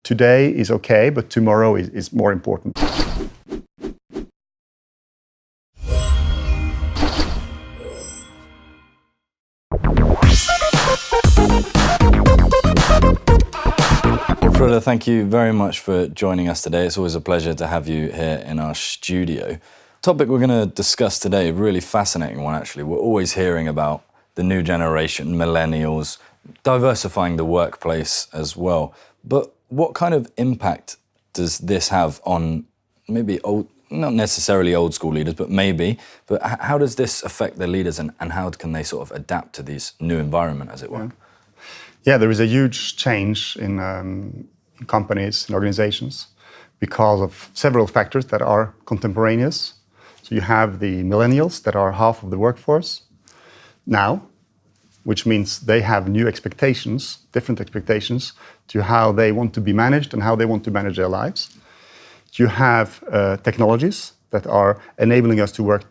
today is okay, but tomorrow is more important. Frode, thank you very much for joining us today. It's always a pleasure to have you here in our studio. The topic we're going to discuss today, a really fascinating one actually. We're always hearing about the new generation, millennials, diversifying the workplace as well. But what kind of impact does this have on maybe old, not necessarily old school leaders, but how does this affect the leaders and how can they sort of adapt to this new environment, as it were? Yeah, there is a huge change in companies and organizations because of several factors that are contemporaneous. So you have the millennials that are half of the workforce now, which means they have new expectations, different expectations to how they want to be managed and how they want to manage their lives. You have technologies that are enabling us to work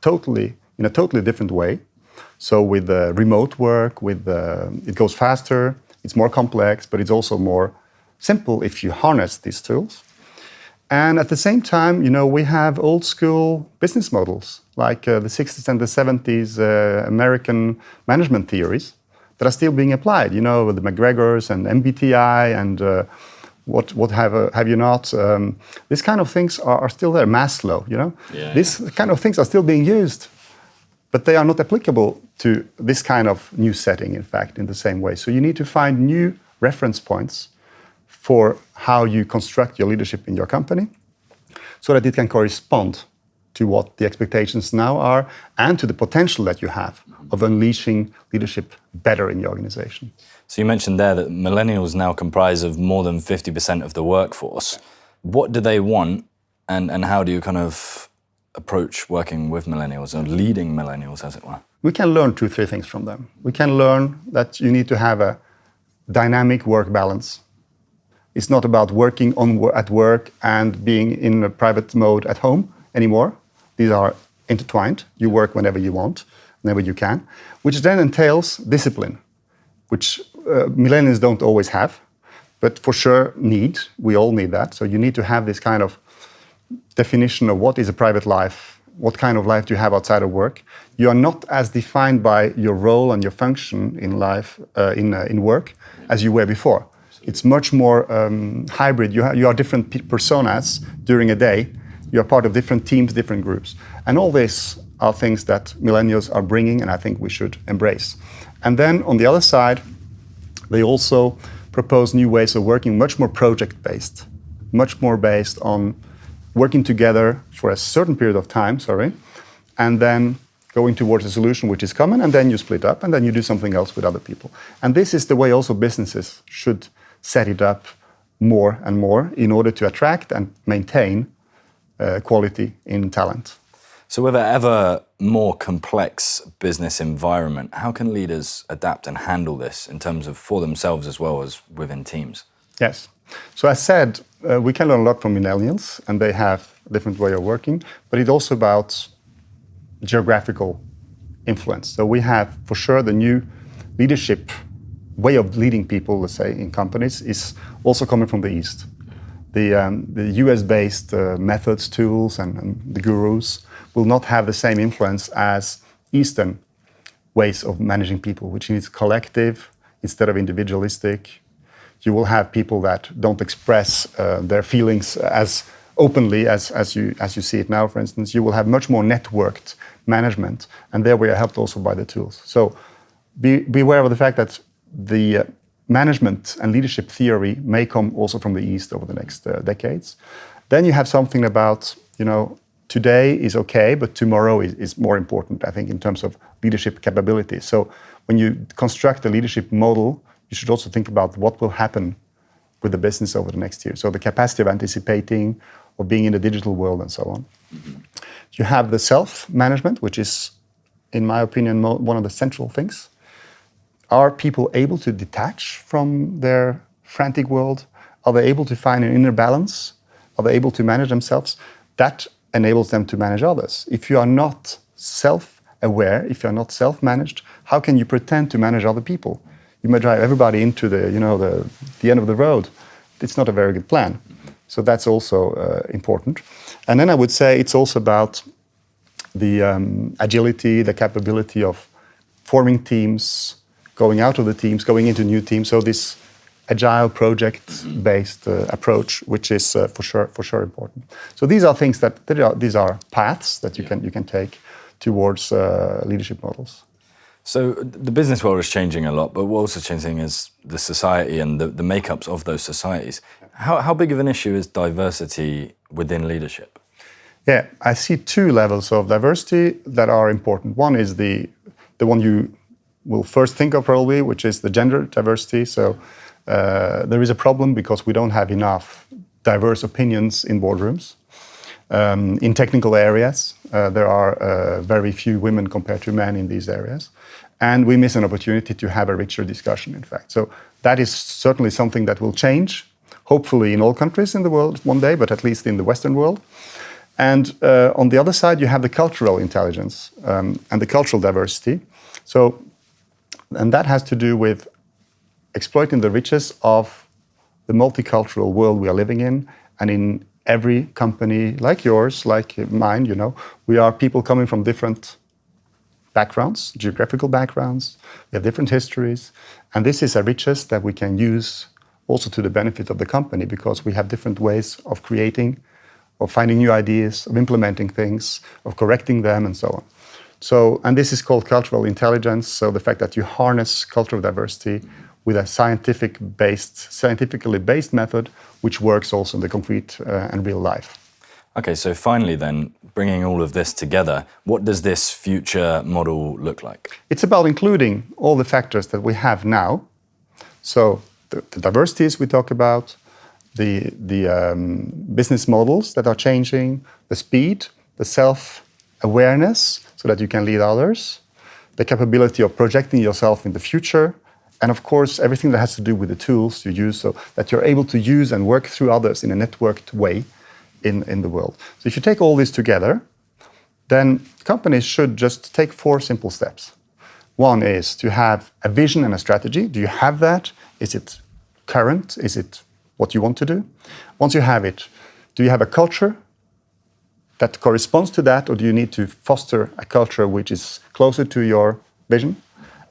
in a totally different way. So with remote work, it goes faster, it's more complex, but it's also more simple if you harness these tools. And at the same time, we have old school business models, like the 60s and the 70s American management theories that are still being applied, with the McGregors and MBTI and what have you not. These kind of things are still there, Maslow, These kind of things are still being used, but they are not applicable to this kind of new setting, in fact, in the same way. So you need to find new reference points for how you construct your leadership in your company so that it can correspond to what the expectations now are and to the potential that you have of unleashing leadership better in your organization. So you mentioned there that millennials now comprise of more than 50% of the workforce. What do they want and how do you kind of approach working with millennials and leading millennials, as it were? We can learn 2-3 things from them. We can learn that you need to have a dynamic work balance. It's not about working at work and being in a private mode at home anymore. These are intertwined. You work whenever you want, whenever you can, which then entails discipline, which millennials don't always have, but for sure need. We all need that. So you need to have this kind of definition of what is a private life, what kind of life do you have outside of work. You are not as defined by your role and your function in life, in work, as you were before. It's much more hybrid. You are different personas during a day. You are part of different teams, different groups. And all these are things that millennials are bringing, and I think we should embrace. And then on the other side, they also propose new ways of working, much more project-based, much more based on working together for a certain period of time, and then going towards a solution which is common, and then you split up, and then you do something else with other people. And this is the way also businesses should set it up more and more in order to attract and maintain quality in talent. So with an ever more complex business environment, how can leaders adapt and handle this in terms of for themselves as well as within teams? Yes. So as said, we can learn a lot from millennials, and they have a different way of working, but it's also about geographical influence. So we have, for sure, the new leadership way of leading people, let's say, in companies is also coming from the East. The US-based methods, tools, and the gurus will not have the same influence as Eastern ways of managing people, which is collective instead of individualistic. You will have people that don't express their feelings as openly as you see it now, for instance. You will have much more networked management, and there we are helped also by the tools. So be aware of the fact that the management and leadership theory may come also from the East over the next decades. Then you have something about, today is okay, but tomorrow is more important, I think, in terms of leadership capability. So when you construct a leadership model, you should also think about what will happen with the business over the next year. So the capacity of anticipating, of being in the digital world and so on. Mm-hmm. You have the self-management, which is, in my opinion, one of the central things. Are people able to detach from their frantic world? Are they able to find an inner balance? Are they able to manage themselves? That enables them to manage others. If you are not self-aware, if you are not self-managed, how can you pretend to manage other people? You may drive everybody into the end of the road, it's not a very good plan. So that's also important. And then I would say it's also about the agility, the capability of forming teams, going out of the teams, going into new teams. So this agile project-based approach, which is for sure important. So these are things that these are paths that you can take towards leadership models. So the business world is changing a lot, but what's also changing is the society and the makeups of those societies. How big of an issue is diversity within leadership? Yeah, I see two levels of diversity that are important. One is the one you will first think of probably, which is the gender diversity. So there is a problem because we don't have enough diverse opinions in boardrooms. In technical areas, there are very few women compared to men in these areas. And we miss an opportunity to have a richer discussion, in fact. So that is certainly something that will change, hopefully in all countries in the world one day, but at least in the Western world. And on the other side, you have the cultural intelligence and the cultural diversity. So, and that has to do with exploiting the riches of the multicultural world we are living in. And in every company like yours, like mine, you know, we are people coming from different backgrounds, geographical backgrounds, we have different histories. And this is a riches that we can use also to the benefit of the company, because we have different ways of creating, of finding new ideas, of implementing things, of correcting them, and so on. So, and this is called cultural intelligence. So the fact that you harness cultural diversity with a scientifically based method, which works also in the concrete and real life. Okay, so finally then, bringing all of this together, what does this future model look like? It's about including all the factors that we have now. So the diversities we talk about, the business models that are changing, the speed, the self-awareness so that you can lead others, the capability of projecting yourself in the future, and of course, everything that has to do with the tools you use so that you're able to use and work through others in a networked way in the world. So if you take all this together, then companies should just take 4 simple steps. One is to have a vision and a strategy. Do you have that? Is it current? Is it what you want to do? Once you have it, do you have a culture that corresponds to that, or do you need to foster a culture which is closer to your vision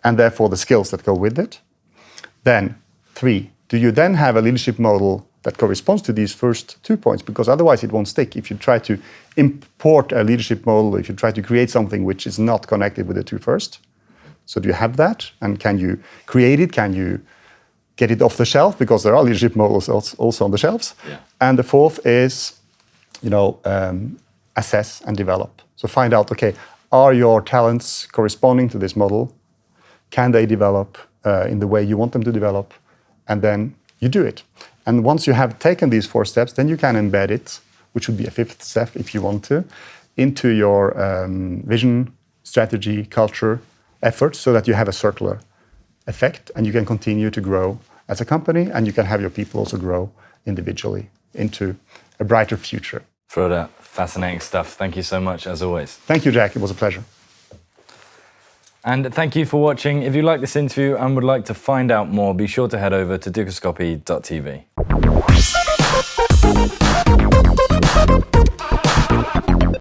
and therefore the skills that go with it? Then 3, do you then have a leadership model that corresponds to these first 2 points? Because otherwise it won't stick. If you try to import a leadership model, if you try to create something which is not connected with the 2 first. So do you have that? And can you create it? Can you get it off the shelf? Because there are leadership models also on the shelves. Yeah. And the 4th is, you know, assess and develop. So find out, okay, are your talents corresponding to this model? Can they develop in the way you want them to develop? And then you do it. And once you have taken these 4 steps, then you can embed it, which would be a 5th step if you want to, into your vision, strategy, culture, efforts, so that you have a circular effect and you can continue to grow as a company, and you can have your people also grow individually into a brighter future. Frode, fascinating stuff. Thank you so much, as always. Thank you, Jack. It was a pleasure. And thank you for watching. If you like this interview and would like to find out more, be sure to head over to dukoscopy.tv.